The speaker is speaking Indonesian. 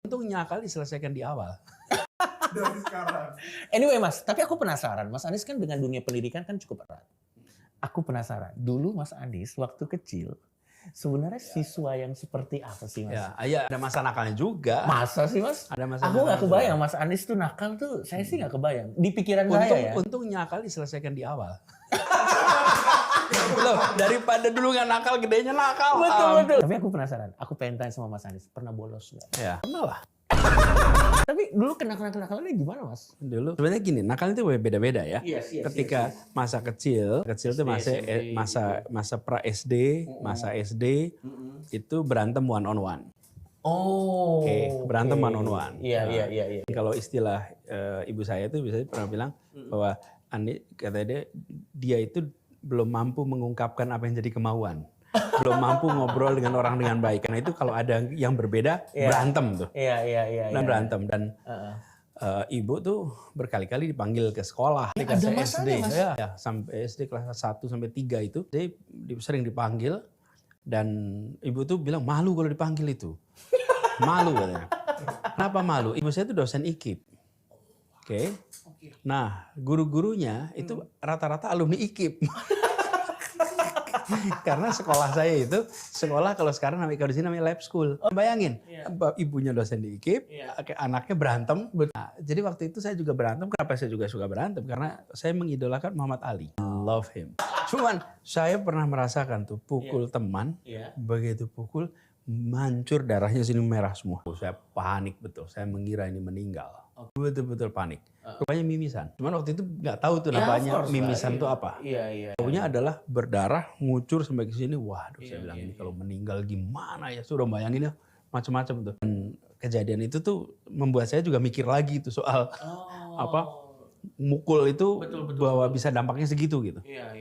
Untungnya kali diselesaikan di awal. Dari sekarang. Anyway Mas, tapi aku penasaran. Mas Anies kan dengan dunia pendidikan kan cukup erat. Aku penasaran. Dulu Mas Anies waktu kecil, sebenarnya siswa yang seperti apa sih Mas? Ya, ada masa nakalnya juga. Masa sih Mas? Ada masa Aku nggak nakalnya kebayang juga. Mas Anies tuh nakal tuh. Saya sih nggak kebayang. Di pikiran saya ya. Untungnya kali diselesaikan di awal. Loh, daripada dulu nggak nakal, gedenya nakal. Betul. Tapi aku penasaran. Aku pengen tanya sama Mas Anies. Pernah bolos nggak? Ya, pernah lah. Tapi dulu kenakalannya gimana Mas? Dulu sebenarnya gini, nakal itu beda-beda ya. Yes. Ketika masa kecil itu masih SMP, masa pra SD, masa SD itu berantem one on one. Oh. Oke, berantem one on one. Iya. Kalau istilah ibu saya itu biasanya pernah bilang bahwa katanya dia itu belum mampu mengungkapkan apa yang jadi kemauan. Belum mampu ngobrol dengan orang dengan baik. Karena itu kalau ada yang berbeda, berantem tuh. Iya. Dan berantem. Dan ibu tuh berkali-kali dipanggil ke sekolah. Ya, ada masanya, Mas. Ya, sampai SD kelas 1 sampai 3 itu. Dia sering dipanggil. Dan ibu tuh bilang malu kalau dipanggil itu. Malu katanya. Kenapa malu? Ibu saya tuh dosen IKIP. Oke. Nah, guru-gurunya itu rata-rata alumni IKIP. Karena sekolah saya itu, sekolah kalau sekarang kalau di sini namanya lab school. Bayangin, ibunya dosen di IKIP, anaknya berantem. Nah, jadi waktu itu saya juga berantem. Kenapa saya juga suka berantem? Karena saya mengidolakan Muhammad Ali. Love him. Cuman saya pernah merasakan tuh pukul teman, begitu pukul, mancur darahnya sini merah semua. Saya panik betul, saya mengira ini meninggal. Betul-betul panik. Rupanya mimisan. Cuman waktu itu nggak tahu tuh namanya mimisan itu apa. Iya. Tahunya adalah berdarah, ngucur sampai ke sini. Waduh, saya bilang ini kalau meninggal gimana ya? Sudah bayangin ya macam-macam tuh. Dan kejadian itu tuh membuat saya juga mikir lagi tuh soal mukul itu bahwa bisa dampaknya segitu gitu. Iya.